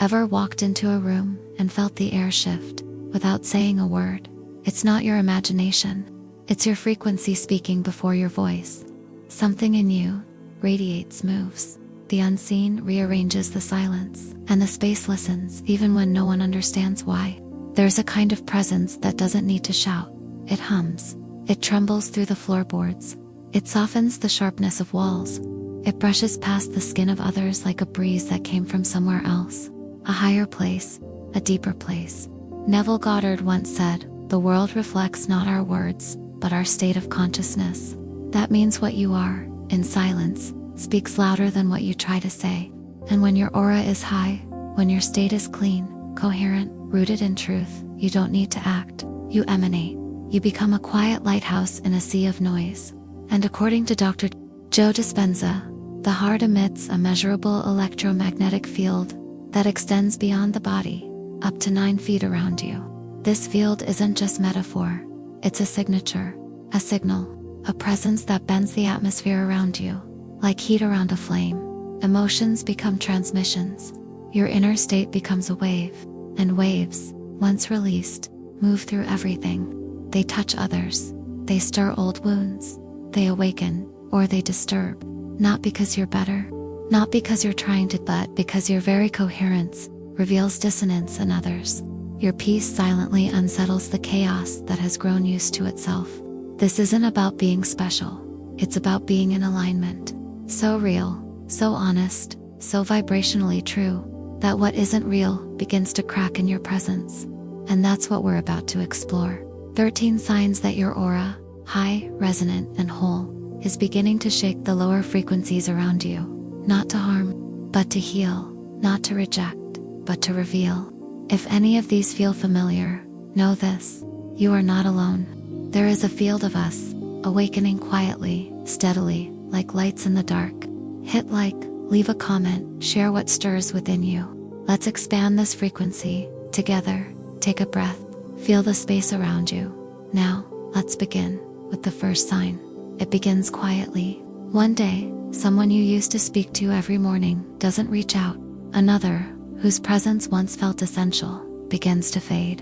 Ever walked into a room and felt the air shift without saying a word? It's not your imagination. It's your frequency speaking before your voice. Something in you radiates, moves. The unseen rearranges the silence, and the space listens even when no one understands why. There's a kind of presence that doesn't need to shout. It hums. It trembles through the floorboards. It softens the sharpness of walls. It brushes past the skin of others like a breeze that came from somewhere else. A higher place, a deeper place. Neville Goddard once said, "The world reflects not our words, but our state of consciousness." That means what you are, in silence, speaks louder than what you try to say. And when your aura is high, when your state is clean, coherent, rooted in truth, you don't need to act. You emanate. You become a quiet lighthouse in a sea of noise. And according to Dr. Joe Dispenza, the heart emits a measurable electromagnetic field that extends beyond the body, up to 9 feet around you. This field isn't just metaphor. It's a signature, a signal, a presence that bends the atmosphere around you, like heat around a flame. Emotions become transmissions. Your inner state becomes a wave, and waves, once released, move through everything. They touch others. They stir old wounds. They awaken, or they disturb. Not because you're better, not because you're trying to, but because your very coherence reveals dissonance in others. Your peace silently unsettles the chaos that has grown used to itself. This isn't about being special. It's about being in alignment. So real, so honest, so vibrationally true, that what isn't real begins to crack in your presence. And that's what we're about to explore. 13 signs that your aura, high, resonant, and whole, is beginning to shake the lower frequencies around you. Not to harm, but to heal. Not to reject, but to reveal. If any of these feel familiar, know this: you are not alone. There is a field of us, awakening quietly, steadily, like lights in the dark. Hit like, leave a comment, share what stirs within you. Let's expand this frequency, together. Take a breath, feel the space around you. Now, let's begin with the first sign. It begins quietly. One day, someone you used to speak to every morning doesn't reach out. Another, whose presence once felt essential, begins to fade.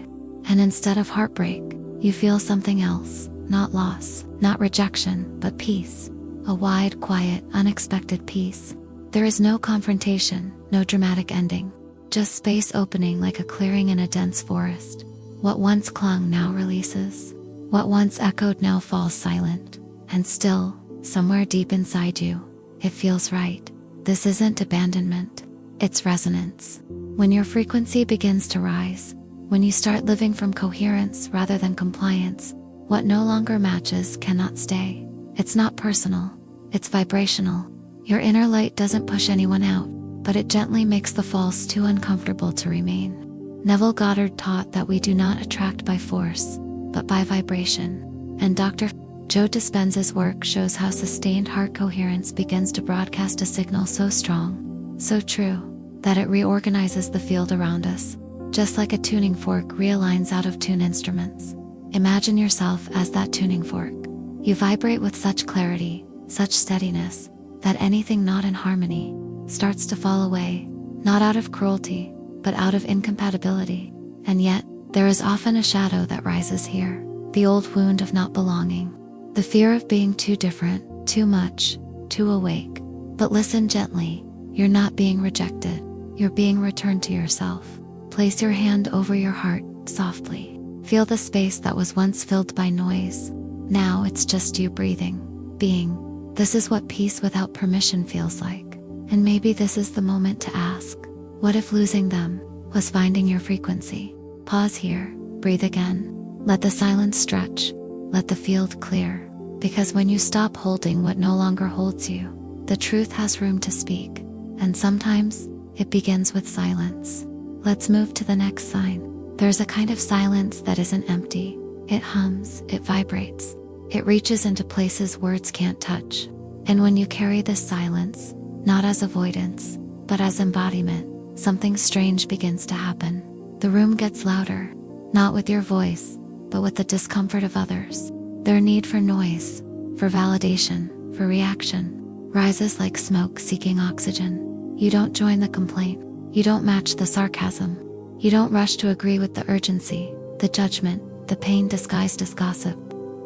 And instead of heartbreak, you feel something else. Not loss, not rejection, but peace. A wide, quiet, unexpected peace. There is no confrontation, no dramatic ending. Just space opening like a clearing in a dense forest. What once clung now releases. What once echoed now falls silent. And still, somewhere deep inside you, it feels right. This isn't abandonment. It's resonance. When your frequency begins to rise, when you start living from coherence rather than compliance, what no longer matches cannot stay. It's not personal. It's vibrational. Your inner light doesn't push anyone out, but it gently makes the false too uncomfortable to remain. Neville Goddard taught that we do not attract by force, but by vibration. And Dr. Joe Dispenza's work shows how sustained heart coherence begins to broadcast a signal so strong, so true, that it reorganizes the field around us, just like a tuning fork realigns out of tune instruments. Imagine yourself as that tuning fork. You vibrate with such clarity, such steadiness, that anything not in harmony starts to fall away, not out of cruelty, but out of incompatibility. And yet, there is often a shadow that rises here, the old wound of not belonging, the fear of being too different, too much, too awake. But listen gently, you're not being rejected, you're being returned to yourself. Place your hand over your heart, softly. Feel the space that was once filled by noise. Now it's just you breathing, being. This is what peace without permission feels like. And maybe this is the moment to ask, what if losing them was finding your frequency? Pause here, breathe again. Let the silence stretch, let the field clear. Because when you stop holding what no longer holds you, the truth has room to speak. And sometimes, it begins with silence. Let's move to the next sign. There's a kind of silence that isn't empty. It hums, it vibrates. It reaches into places words can't touch. And when you carry this silence, not as avoidance, but as embodiment, something strange begins to happen. The room gets louder, not with your voice, but with the discomfort of others. Their need for noise, for validation, for reaction, rises like smoke seeking oxygen. You don't join the complaint, You don't match the sarcasm. You don't rush to agree with the urgency, the judgment, the pain disguised as gossip.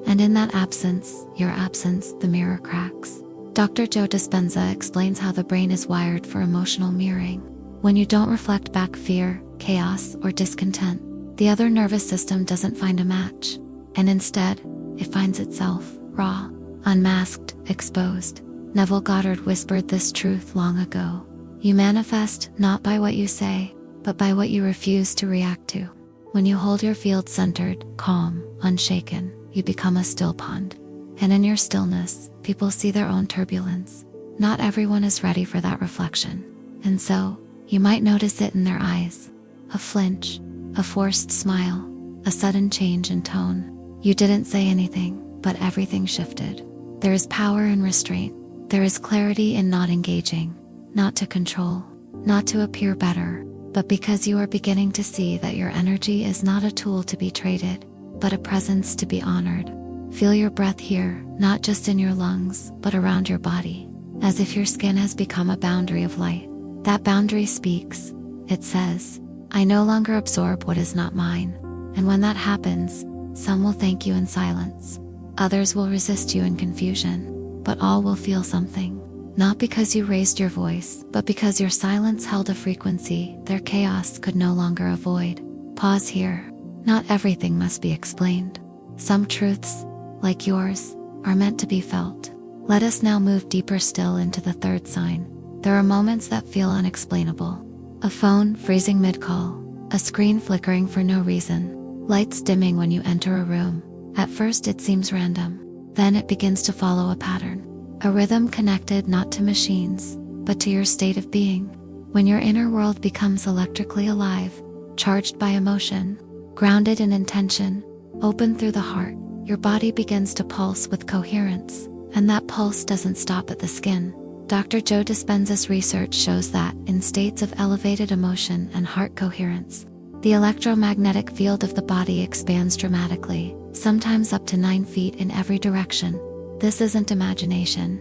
And in that absence, your absence, the mirror cracks. Dr. Joe Dispenza explains how the brain is wired for emotional mirroring. When you don't reflect back fear, chaos, or discontent, the other nervous system doesn't find a match. And instead, it finds itself raw, unmasked, exposed. Neville Goddard whispered this truth long ago. You manifest not by what you say, but by what you refuse to react to. When you hold your field centered, calm, unshaken, you become a still pond. And in your stillness, people see their own turbulence. Not everyone is ready for that reflection. And so, you might notice it in their eyes. A flinch, a forced smile, a sudden change in tone. You didn't say anything, but everything shifted. There is power in restraint. There is clarity in not engaging, not to control, not to appear better, but because you are beginning to see that your energy is not a tool to be traded, but a presence to be honored. Feel your breath here, not just in your lungs, but around your body, as if your skin has become a boundary of light. That boundary speaks. It says, I no longer absorb what is not mine. And when that happens, some will thank you in silence. Others will resist you in confusion, but all will feel something. Not because you raised your voice, but because your silence held a frequency their chaos could no longer avoid. Pause here. Not everything must be explained. Some truths, like yours, are meant to be felt. Let us now move deeper still into the third sign. There are moments that feel unexplainable. A phone freezing mid-call, a screen flickering for no reason, lights dimming when you enter a room. At first it seems random, then it begins to follow a pattern. A rhythm connected not to machines, but to your state of being. When your inner world becomes electrically alive, charged by emotion, grounded in intention, open through the heart, your body begins to pulse with coherence, and that pulse doesn't stop at the skin. Dr. Joe Dispenza's research shows that, in states of elevated emotion and heart coherence, the electromagnetic field of the body expands dramatically, sometimes up to 9 feet in every direction. This isn't imagination.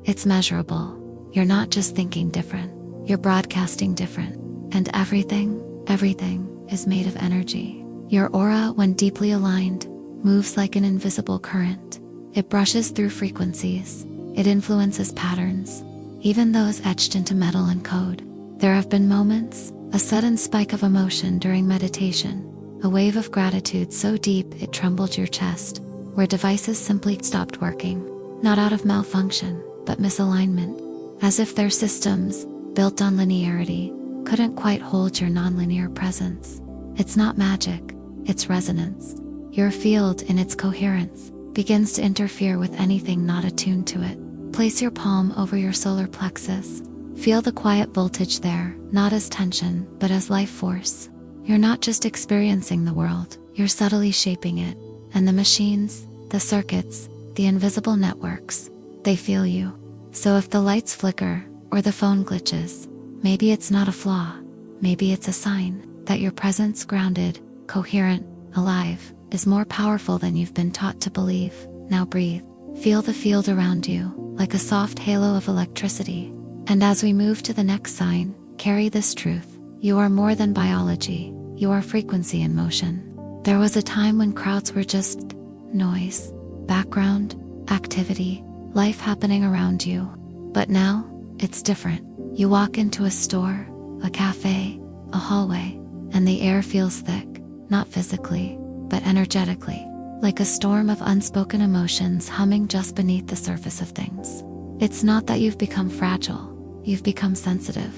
It's measurable. You're not just thinking different, you're broadcasting different. And everything is made of energy. Your aura, when deeply aligned, moves like an invisible current. It brushes through frequencies. It influences patterns, even those etched into metal and code. There have been moments, a sudden spike of emotion during meditation, a wave of gratitude so deep it trembled your chest, where devices simply stopped working, not out of malfunction, but misalignment, as if their systems, built on linearity, couldn't quite hold your nonlinear presence. It's not magic, it's resonance. Your field, in its coherence, begins to interfere with anything not attuned to it. Place your palm over your solar plexus. Feel the quiet voltage there, not as tension, but as life force. You're not just experiencing the world, you're subtly shaping it. And the machines, the circuits, the invisible networks, they feel you. So if the lights flicker, or the phone glitches, maybe it's not a flaw, maybe it's a sign that your presence, grounded, coherent, alive, is more powerful than you've been taught to believe. Now breathe. Feel the field around you, like a soft halo of electricity. And as we move to the next sign, carry this truth. You are more than biology, you are frequency in motion. There was a time when crowds were just noise, background, activity, life happening around you. But now, it's different. You walk into a store, a cafe, a hallway, and the air feels thick, not physically, but energetically, like a storm of unspoken emotions humming just beneath the surface of things. It's not that you've become fragile, you've become sensitive.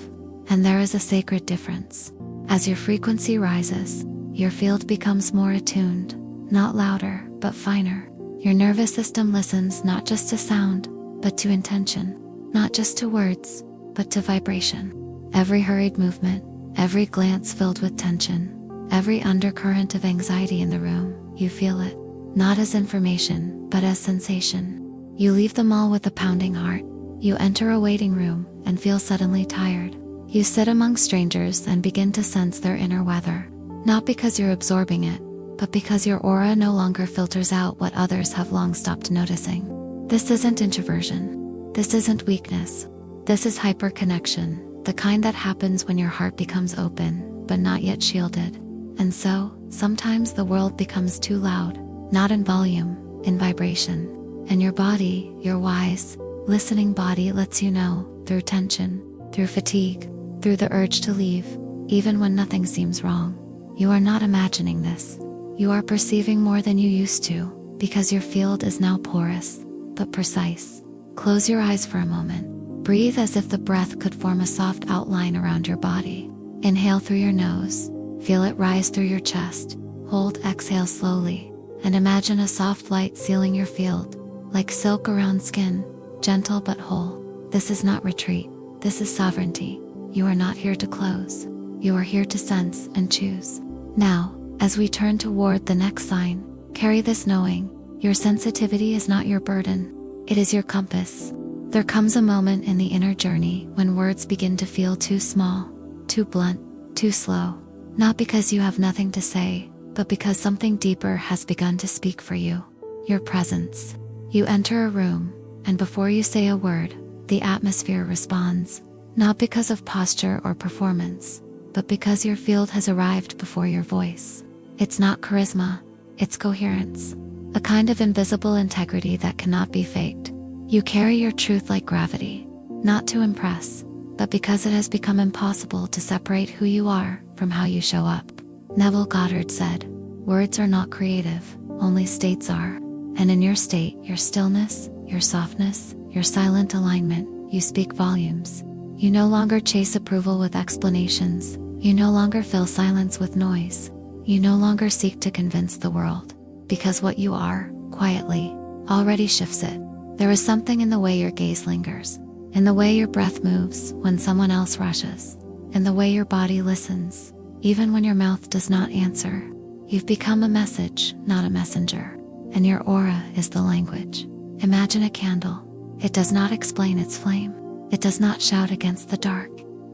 And there is a sacred difference. As your frequency rises, your field becomes more attuned, not louder, but finer. Your nervous system listens not just to sound, but to intention, not just to words, but to vibration. Every hurried movement, every glance filled with tension, every undercurrent of anxiety in the room, you feel it, not as information, but as sensation. You leave the mall with a pounding heart. You enter a waiting room and feel suddenly tired. You sit among strangers and begin to sense their inner weather, not because you're absorbing it, but because your aura no longer filters out what others have long stopped noticing. This isn't introversion. This isn't weakness. This is hyperconnection. the kind that happens when your heart becomes open, but not yet shielded. And so, sometimes the world becomes too loud, not in volume, in vibration. And your body, your wise, listening body lets you know, through tension, through fatigue, through the urge to leave, even when nothing seems wrong. You are not imagining this. You are perceiving more than you used to, because your field is now porous, but precise. Close your eyes for a moment. Breathe as if the breath could form a soft outline around your body. Inhale through your nose. Feel it rise through your chest. Hold, exhale slowly, and imagine a soft light sealing your field, like silk around skin, gentle but whole. This is not retreat. This is sovereignty. You are not here to close. You are here to sense and choose. Now, as we turn toward the next sign, carry this knowing: your sensitivity is not your burden. It is your compass. There comes a moment in the inner journey when words begin to feel too small, too blunt, too slow. Not because you have nothing to say, but because something deeper has begun to speak for you. Your presence. You enter a room, and before you say a word, the atmosphere responds. Not because of posture or performance, but because your field has arrived before your voice. It's not charisma, it's coherence. A kind of invisible integrity that cannot be faked. You carry your truth like gravity, not to impress, but because it has become impossible to separate who you are from how you show up. Neville Goddard said, "Words are not creative, only states are." And in your state, your stillness, your softness, your silent alignment, you speak volumes. You no longer chase approval with explanations. You no longer fill silence with noise. You no longer seek to convince the world, because what you are, quietly, already shifts it. There is something in the way your gaze lingers, in the way your breath moves when someone else rushes, in the way your body listens, even when your mouth does not answer. You've become a message, not a messenger, and your aura is the language. Imagine a candle. It does not explain its flame. It does not shout against the dark.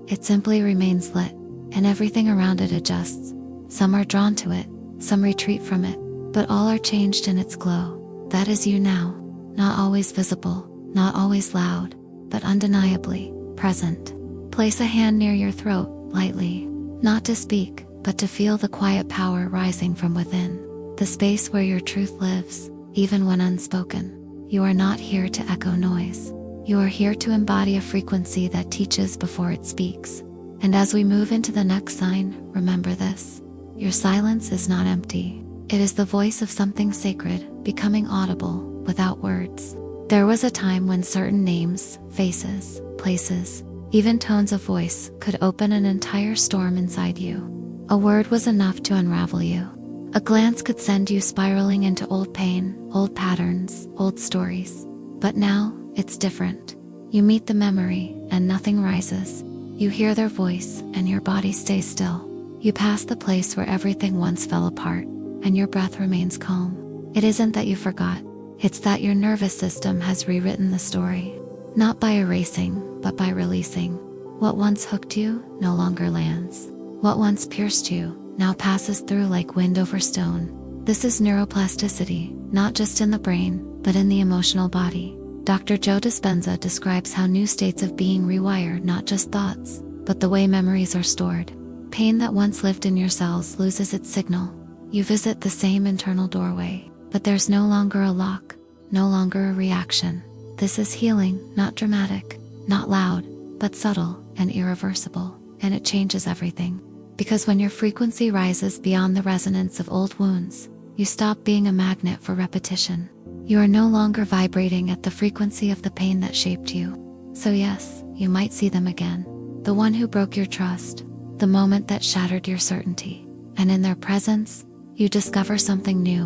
It simply remains lit, and everything around it adjusts. Some are drawn to it, some retreat from it, but all are changed in its glow. That is you now, not always visible, not always loud, but undeniably present. Place a hand near your throat, lightly, not to speak, but to feel the quiet power rising from within, the space where your truth lives, even when unspoken. You are not here to echo noise. You are here to embody a frequency that teaches before it speaks. And as we move into the next sign, remember this: your silence is not empty. It is the voice of something sacred, becoming audible, without words. There was a time when certain names, faces, places, even tones of voice could open an entire storm inside you. A word was enough to unravel you. A glance could send you spiraling into old pain, old patterns, old stories. But now, it's different. You meet the memory, and nothing rises. You hear their voice, and your body stays still. You pass the place where everything once fell apart, and your breath remains calm. It isn't that you forgot. It's that your nervous system has rewritten the story. Not by erasing, but by releasing. What once hooked you, no longer lands. What once pierced you, now passes through like wind over stone. This is neuroplasticity, not just in the brain, but in the emotional body. Dr. Joe Dispenza describes how new states of being rewire not just thoughts, but the way memories are stored. Pain that once lived in your cells loses its signal. You visit the same internal doorway, but there's no longer a lock, no longer a reaction. This is healing, not dramatic, not loud, but subtle and irreversible, and it changes everything. Because when your frequency rises beyond the resonance of old wounds, you stop being a magnet for repetition. You are no longer vibrating at the frequency of the pain that shaped you. So yes, you might see them again. The one who broke your trust, the moment that shattered your certainty. And in their presence, you discover something new.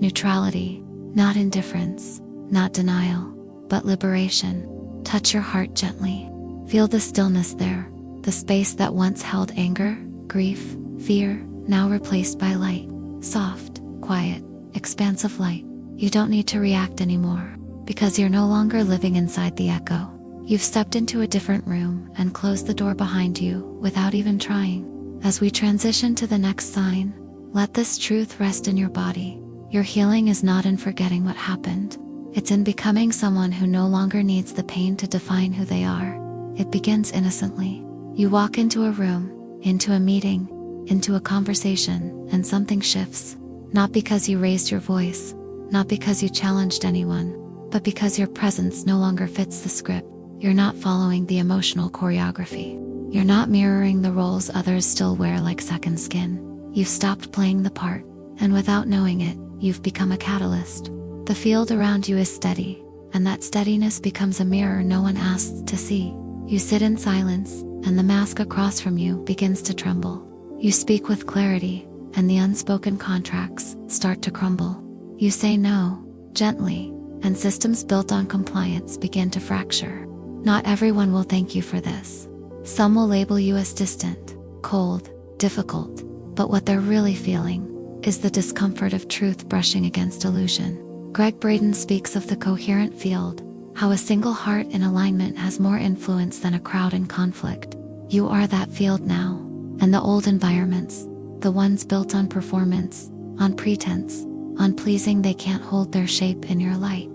Neutrality, not indifference, not denial, but liberation. Touch your heart gently. Feel the stillness there, the space that once held anger, grief, fear, now replaced by light. Soft, quiet, expansive light. You don't need to react anymore, because you're no longer living inside the echo. You've stepped into a different room and closed the door behind you without even trying. As we transition to the next sign, let this truth rest in your body. Your healing is not in forgetting what happened. It's in becoming someone who no longer needs the pain to define who they are. It begins innocently. You walk into a room, into a meeting, into a conversation, and something shifts. Not because you raised your voice, not because you challenged anyone, but because your presence no longer fits the script. You're not following the emotional choreography. You're not mirroring the roles others still wear like second skin. You've stopped playing the part, and without knowing it, you've become a catalyst. The field around you is steady, and that steadiness becomes a mirror no one asks to see. You sit in silence, and the mask across from you begins to tremble. You speak with clarity, and the unspoken contracts start to crumble. You say no, gently, and systems built on compliance begin to fracture. Not everyone will thank you for this. Some will label you as distant, cold, difficult, but what they're really feeling is the discomfort of truth brushing against illusion. Greg Braden speaks of the coherent field, how a single heart in alignment has more influence than a crowd in conflict. You are that field now, and the old environments, the ones built on performance, on pretense, on pleasing, they can't hold their shape in your light.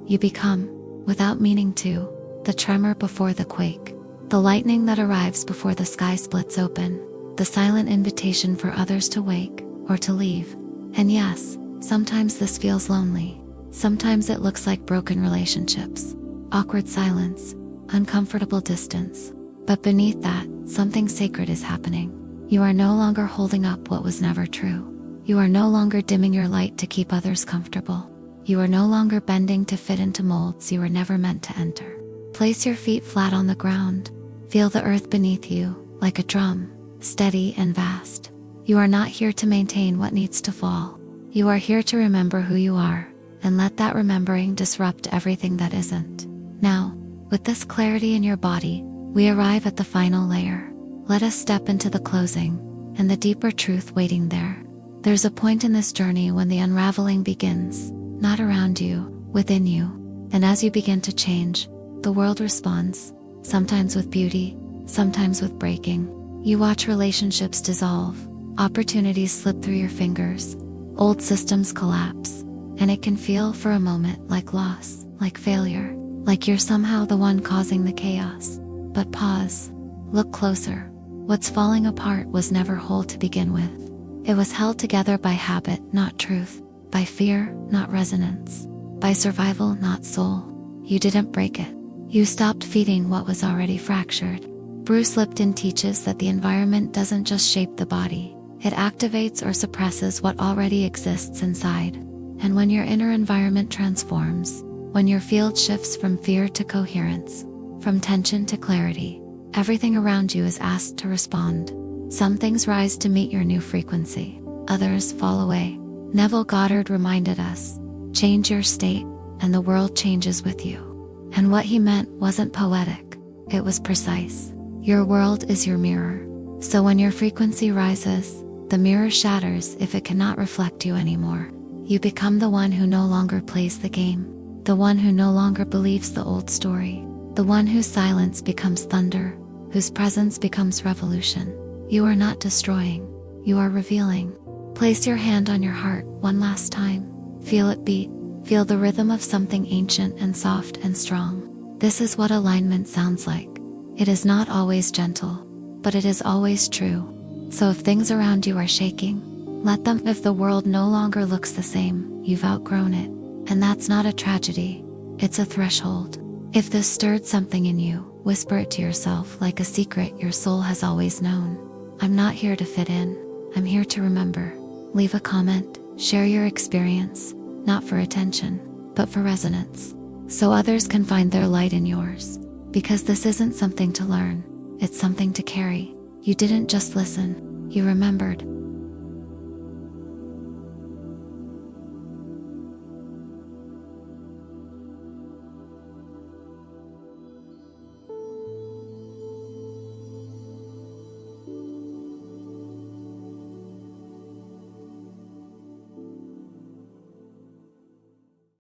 You become, without meaning to, the tremor before the quake, the lightning that arrives before the sky splits open, the silent invitation for others to wake or to leave. And yes, sometimes this feels lonely. Sometimes it looks like broken relationships, awkward silence, uncomfortable distance. But beneath that, something sacred is happening. You are no longer holding up what was never true. You are no longer dimming your light to keep others comfortable. You are no longer bending to fit into molds you were never meant to enter. Place your feet flat on the ground. Feel the earth beneath you, like a drum, steady and vast. You are not here to maintain what needs to fall. You are here to remember who you are, and let that remembering disrupt everything that isn't. Now, with this clarity in your body, we arrive at the final layer. Let us step into the closing, and the deeper truth waiting there. There's a point in this journey when the unraveling begins, not around you, within you. And as you begin to change, the world responds, sometimes with beauty, sometimes with breaking. You watch relationships dissolve, opportunities slip through your fingers, old systems collapse, and it can feel for a moment like loss, like failure, like you're somehow the one causing the chaos. But pause, look closer. What's falling apart was never whole to begin with. It was held together by habit, not truth, by fear, not resonance, by survival, not soul. You didn't break it. You stopped feeding what was already fractured. Bruce Lipton teaches that the environment doesn't just shape the body, it activates or suppresses what already exists inside. And when your inner environment transforms, when your field shifts from fear to coherence, from tension to clarity, everything around you is asked to respond. Some things rise to meet your new frequency, others fall away. Neville Goddard reminded us, change your state, and the world changes with you. And what he meant wasn't poetic, it was precise. Your world is your mirror. So when your frequency rises, the mirror shatters if it cannot reflect you anymore. You become the one who no longer plays the game, the one who no longer believes the old story, the one whose silence becomes thunder, whose presence becomes revolution. You are not destroying, you are revealing. Place your hand on your heart one last time. Feel it beat. Feel the rhythm of something ancient and soft and strong. This is what alignment sounds like. It is not always gentle, but it is always true. So if things around you are shaking, let them. If the world no longer looks the same, you've outgrown it. And that's not a tragedy, it's a threshold. If this stirred something in you, whisper it to yourself like a secret your soul has always known. I'm not here to fit in, I'm here to remember. Leave a comment, share your experience. Not for attention, but for resonance, so others can find their light in yours. Because this isn't something to learn, it's something to carry. You didn't just listen, you remembered,